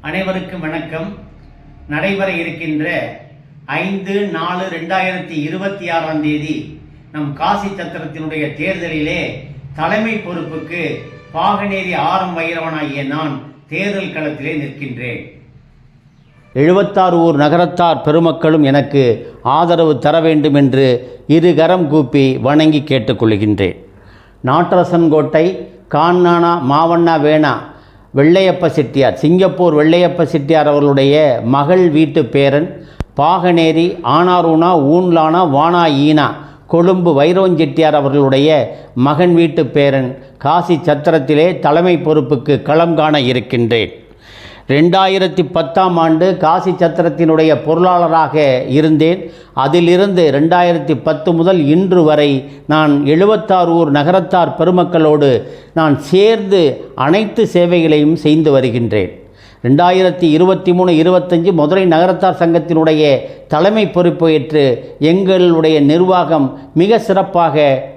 அனைவருக்கும் வணக்கம். நடைபெற இருக்கின்ற 5/4/2026 நம் காசி சத்திரத்தினுடைய தேர்தலிலே தலைமை பொறுப்புக்கு பாகனேரி ஆரம் வைரவனாகிய நான் தேர்தல் களத்திலே நிற்கின்றேன். 76 ஊர் நகரத்தார் பெருமக்களும் எனக்கு ஆதரவு தர வேண்டும் என்று இருகரம் கூப்பி வணங்கி கேட்டுக்கொள்கின்றேன். நாட்டரசன்கோட்டை கான்னானா மாவண்ணா வேணா வெள்ளையப்ப செட்டியார், சிங்கப்பூர் வெள்ளையப்ப செட்டியார் அவர்களுடைய மகள் வீட்டு பேரன் பாகனேரி ஆனாரூனா ஊன்லானா வானா ஈனா கொழும்பு வைரவன் செட்டியார் அவர்களுடைய மகன் வீட்டு பேரன் காசி சத்திரத்திலே தலைமை பொறுப்புக்கு களம் காண இருக்கின்றேன். 2010 காசி சத்திரத்தினுடைய பொருளாளராக இருந்தேன். அதிலிருந்து 2010 முதல் இன்று வரை நான் 76 ஊர் நகரத்தார் பெருமக்களோடு நான் சேர்ந்து அனைத்து சேவைகளையும் செய்து வருகின்றேன். 2023-25 மதுரை நகரத்தார் சங்கத்தினுடைய தலைமை பொறுப்பு ஏற்று எங்களுடைய நிர்வாகம் மிக சிறப்பாக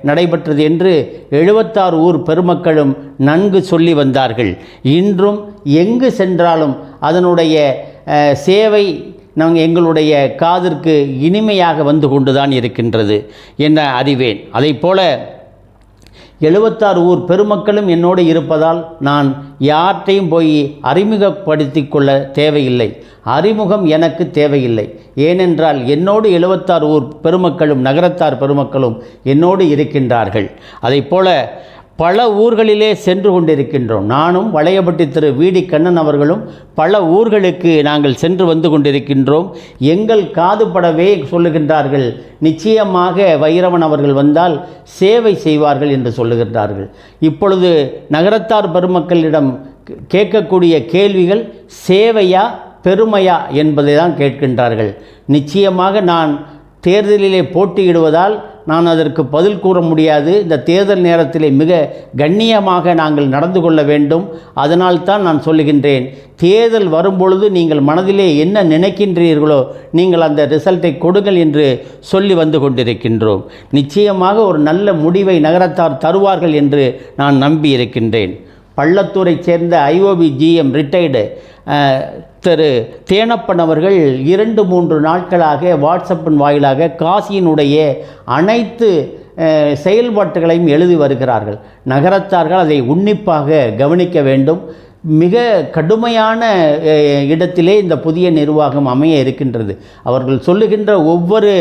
நடைபெற்றது என்று 76 ஊர் பெருமக்களும் நன்கு சொல்லி வந்தார்கள். இன்றும் எங்கு சென்றாலும் அதனுடைய சேவை எங்களுடைய காதிற்கு இனிமையாக வந்து கொண்டுதான் இருக்கின்றது என அறிவேன். அதைப்போல 76 ஊர் பெருமக்களும் என்னோடு இருப்பதால் நான் யார்கிட்டையும் போய் அறிமுகப்படுத்தி கொள்ள தேவையில்லை. அறிமுகம் எனக்கு தேவையில்லை. ஏனென்றால் என்னோடு 76 ஊர் பெருமக்களும் நகரத்தார் பெருமக்களும் என்னோடு இருக்கின்றார்கள். அதைப்போல பல ஊர்களிலே சென்று கொண்டிருக்கின்றோம். நானும் வளையப்பட்டி திரு வீடி கண்ணன் அவர்களும் பல ஊர்களுக்கு நாங்கள் சென்று வந்து கொண்டிருக்கின்றோம். எங்கள் காதுபடவே சொல்லுகின்றார்கள், நிச்சயமாக வைரவன் அவர்கள் வந்தால் சேவை செய்வார்கள் என்று சொல்லுகின்றார்கள். இப்பொழுது நகரத்தார் பெருமக்களிடம் கேட்கக்கூடிய கேள்விகள் சேவையா பெருமையா என்பதை தான் கேட்கின்றார்கள். நிச்சயமாக நான் தேர்தலிலே போட்டியிடுவதால் நான் அதற்கு பதில் கூற முடியாது. இந்த தேர்தல் நேரத்திலே மிக கண்ணியமாக நாங்கள் நடந்து கொள்ள வேண்டும். அதனால்தான் நான் சொல்லுகின்றேன், தேர்தல் வரும்பொழுது நீங்கள் மனதிலே என்ன நினைக்கின்றீர்களோ நீங்கள் அந்த ரிசல்ட்டை கொடுங்கள் என்று சொல்லி வந்து கொண்டிருக்கின்றோம். நிச்சயமாக ஒரு நல்ல முடிவை நகரத்தார் தருவார்கள் என்று நான் நம்பி இருக்கின்றேன். பள்ளத்தூரை சேர்ந்த ஐஓபி GM ரிட்டையர்டு திரு தேனப்பன் அவர்கள் 2-3 நாட்களாக வாட்ஸ்அப்பின் வாயிலாக காசியினுடைய அனைத்து செயல்பாட்டுகளையும் எழுதி வருகிறார்கள். நகரத்தார்கள் அதை உன்னிப்பாக கவனிக்க வேண்டும். மிக கடுமையான இடத்திலே இந்த புதிய நிர்வாகம் அமைய இருக்கின்றது. அவர்கள் சொல்லுகின்ற ஒவ்வொரு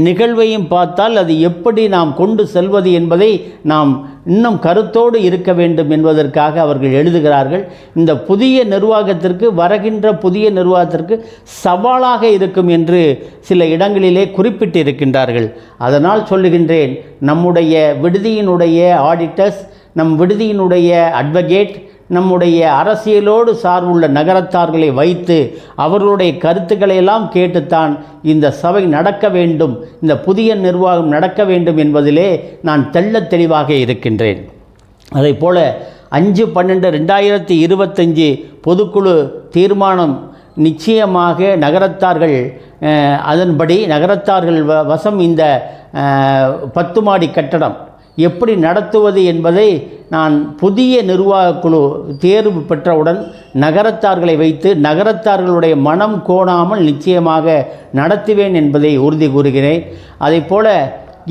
நிகழ்வையும் பார்த்தால் அது எப்படி நாம் கொண்டு செல்வது என்பதை நாம் இன்னும் கருத்தோடு இருக்க வேண்டும் என்பதற்காக அவர்கள் எழுதுகிறார்கள். இந்த புதிய நிர்வாகத்திற்கு வருகின்ற புதிய நிர்வாகத்திற்கு சவாலாக இருக்கும் என்று சில இடங்களிலே குறிப்பிட்டு இருக்கின்றார்கள். அதனால் சொல்லுகின்றேன், நம்முடைய விடுதியினுடைய ஆடிட்டர்ஸ், நம் விடுதியினுடைய அட்வொகேட், நம்முடைய அரசியலோடு சார்புள்ள நகரத்தார்களை வைத்து அவர்களுடைய கருத்துக்களை எல்லாம் கேட்டுத்தான் இந்த சபை நடக்க வேண்டும், இந்த புதிய நிர்வாகம் நடக்க வேண்டும் என்பதிலே நான் தெள்ளத் தெளிவாக இருக்கின்றேன். அதைப்போல 5/12/2025 பொதுக்குழு தீர்மானம் நிச்சயமாக நகரத்தார்கள் அதன்படி நகரத்தார்கள் வசம் இந்த 10 மாடி கட்டடம் எப்படி நடத்துவது என்பதை நான் புதிய நிர்வாகக்குழு தேர்வு பெற்றவுடன் நகரத்தார்களை வைத்து நகரத்தார்களுடைய மனம் கோணாமல் நிச்சயமாக நடத்துவேன் என்பதை உறுதி கூறுகிறேன். அதைப்போல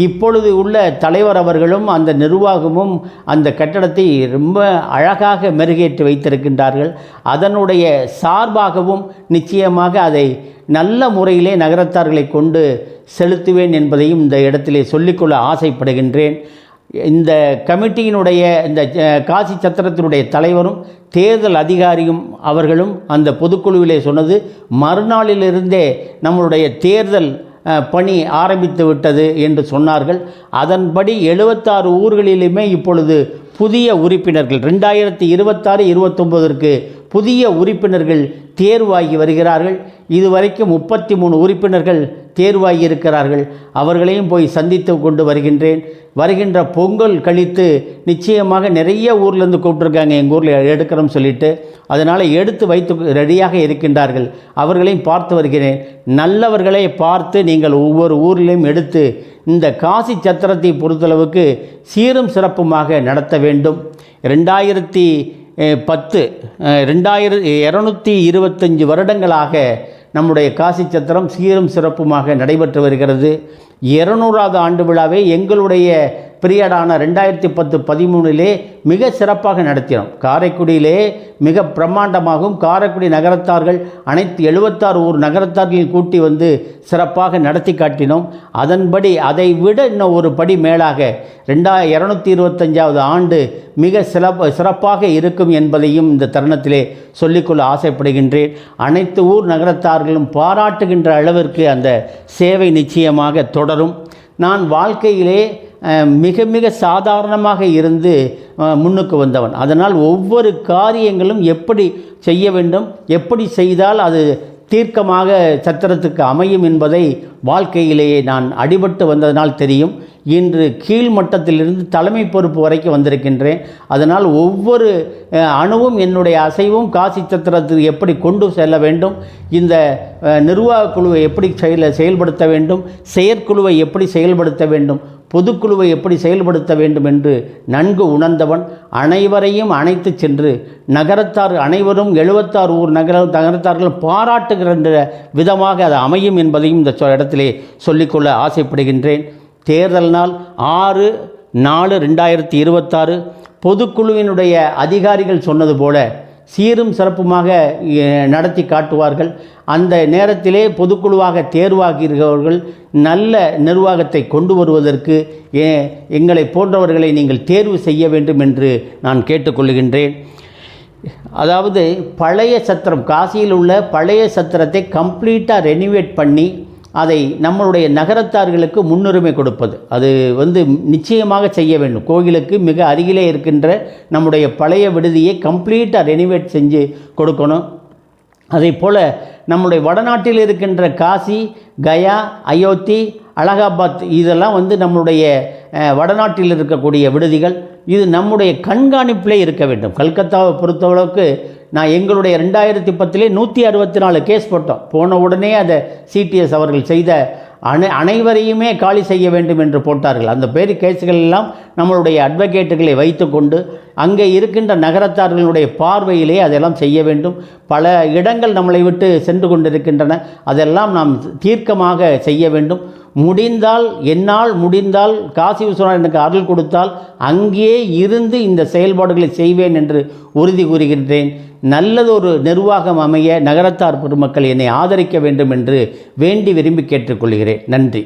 இப்பொழுது உள்ள தலைவர் அவர்களும் அந்த நிர்வாகமும் அந்த கட்டடத்தை ரொம்ப அழகாக மெருகேற்றி வைத்திருக்கின்றார்கள். அதனுடைய சார்பாகவும் நிச்சயமாக அதை நல்ல முறையிலே நகரத்தார்களை கொண்டு செலுத்துவேன் என்பதையும் இந்த இடத்திலே சொல்லிக்கொள்ள ஆசைப்படுகின்றேன். இந்த கமிட்டியினுடைய இந்த காசி சத்திரத்தினுடைய தலைவரும் தேர்தல் அதிகாரியும் அவர்களும் அந்த பொதுக்குழுவிலே சொன்னது, மறுநாளிலிருந்தே நம்மளுடைய தேர்தல் பணி ஆரம்பித்து விட்டது என்று சொன்னார்கள். அதன்படி 76 ஊர்களிலுமே இப்பொழுது புதிய உறுப்பினர்கள் 2026-29 புதிய உறுப்பினர்கள் தேர்வாகி வருகிறார்கள். இதுவரைக்கும் 33 உறுப்பினர்கள் தேர்வாகி இருக்கிறார்கள். அவர்களையும் போய் சந்தித்து கொண்டு வருகின்றேன். வருகின்ற பொங்கல் கழித்து நிச்சயமாக நிறைய ஊர்லேருந்து கூப்பிட்ருக்காங்க, எங்கள் ஊரில் எடுக்கிறோம் சொல்லிட்டு. அதனால் எடுத்து வைத்து ரெடியாக இருக்கின்றார்கள். அவர்களையும் பார்த்து வருகிறேன். நல்லவர்களை பார்த்து நீங்கள் ஒவ்வொரு ஊரிலையும் எடுத்து இந்த காசி சத்திரத்தை பொறுத்தளவுக்கு சீரும் சிறப்புமாக நடத்த வேண்டும். 2225 வருடங்களாக நம்முடைய காசி சத்திரம் சீரும் சிறப்புமாக நடைபெற்று வருகிறது. 200வது ஆண்டு விழாவை எங்களுடைய பீரியடான 2010-13 மிக சிறப்பாக நடத்தினோம். காரைக்குடியிலே மிக பிரம்மாண்டமாகவும் காரைக்குடி நகரத்தார்கள் அனைத்து 76 ஊர் நகரத்தார்களையும் கூட்டி வந்து சிறப்பாக நடத்தி காட்டினோம். அதன்படி அதை விட இன்னும் ஒரு படி மேலாக 225வது ஆண்டு மிக சிறப்பாக இருக்கும் என்பதையும் இந்த தருணத்திலே சொல்லிக்கொள்ள ஆசைப்படுகின்றேன். அனைத்து ஊர் நகரத்தார்களும் பாராட்டுகின்ற அளவிற்கு அந்த சேவை நிச்சயமாக தொடரும். நான் வாழ்க்கையிலே மிக மிக சாதாரணமாக இருந்து முன்னுக்கு வந்தவன். அதனால் ஒவ்வொரு காரியங்களும் எப்படி செய்ய வேண்டும், எப்படி செய்தால் அது தீர்க்கமாக சத்திரத்துக்கு அமையும் என்பதை வாழ்க்கையிலேயே நான் அடிபட்டு வந்ததனால் தெரியும். இன்று கீழ் மட்டத்திலிருந்து தலைமை பொறுப்பு வரைக்கும் வந்திருக்கின்றேன். அதனால் ஒவ்வொரு அணுவும் என்னுடைய அசைவும் காசி சத்திரத்துக்கு எப்படி கொண்டு செல்ல வேண்டும், இந்த நிர்வாக குழுவை எப்படி செயல்படுத்த வேண்டும், செயற்குழுவை எப்படி செயல்படுத்த வேண்டும், பொதுக்குழுவை எப்படி செயல்படுத்த வேண்டும் என்று நன்கு உணர்ந்தவன். அனைவரையும் அழைத்து சென்று நகரத்தார் அனைவரும் 76 ஊர் நகரத்தார்கள் பாராட்டுகின்ற விதமாக அது அமையும் என்பதையும் இந்த இடத்திலே சொல்லிக்கொள்ள ஆசைப்படுகின்றேன். தேர்தல் நாள் 6/4/2026 பொதுக்குழுவினுடைய அதிகாரிகள் சொன்னது போல சீரும் சிறப்புமாக நடத்தி காட்டுவார்கள். அந்த நேரத்திலே பொதுக்குழுவாக தேர்வாகிறவர்கள் நல்ல நிர்வாகத்தை கொண்டு வருவதற்கு எங்களை போன்றவர்களை நீங்கள் தேர்வு செய்ய வேண்டும் என்று நான் கேட்டுக்கொள்கின்றேன். அதாவது பழைய சத்திரம், காசியில் உள்ள பழைய சத்திரத்தை கம்ப்ளீட்டாக ரெனிவேட் பண்ணி அதை நம்மளுடைய நகரத்தார்களுக்கு முன்னுரிமை கொடுப்பது, அது நிச்சயமாக செய்ய வேண்டும். கோயிலுக்கு மிக அருகிலே இருக்கின்ற நம்முடைய பழைய விடுதியை கம்ப்ளீட்டாக ரெனிவேட் செஞ்சு கொடுக்கணும். அதே போல் நம்முடைய வடநாட்டில் இருக்கின்ற காசி, கயா, அயோத்தி, அலகாபாத் இதெல்லாம் நம்மளுடைய வடநாட்டில் இருக்கக்கூடிய விடுதிகள். இது நம்முடைய கண்காணிப்பிலே இருக்க வேண்டும். கல்கத்தாவை பொறுத்தளவுக்கு நான் எங்களுடைய 2010 164 கேஸ் போட்டோம். போன உடனே அதை சிடிஎஸ் அவர்கள் செய்த அனைவரையுமே காலி செய்ய வேண்டும் என்று போட்டார்கள். அந்த கேஸுகள் எல்லாம் நம்மளுடைய அட்வொகேட்டுகளை வைத்து கொண்டு அங்கே இருக்கின்ற நகரத்தார்களுடைய பார்வையிலே அதெல்லாம் செய்ய வேண்டும். பல இடங்கள் நம்மளை விட்டு சென்று கொண்டிருக்கின்றன, அதெல்லாம் நாம் தீர்க்கமாக செய்ய வேண்டும். முடிந்தால், என்னால் முடிந்தால், காசி விஸ்வநாதர் எனக்கு அருள் கொடுத்தால் அங்கேயே இருந்து இந்த செயல்பாடுகளை செய்வேன் என்று உறுதி கூறுகின்றேன். நல்லதொரு நிர்வாகம் அமைய நகரத்தார் பெருமக்கள் என்னை ஆதரிக்க வேண்டும் என்று வேண்டி விரும்பி கேட்டுக்கொள்கிறேன். நன்றி.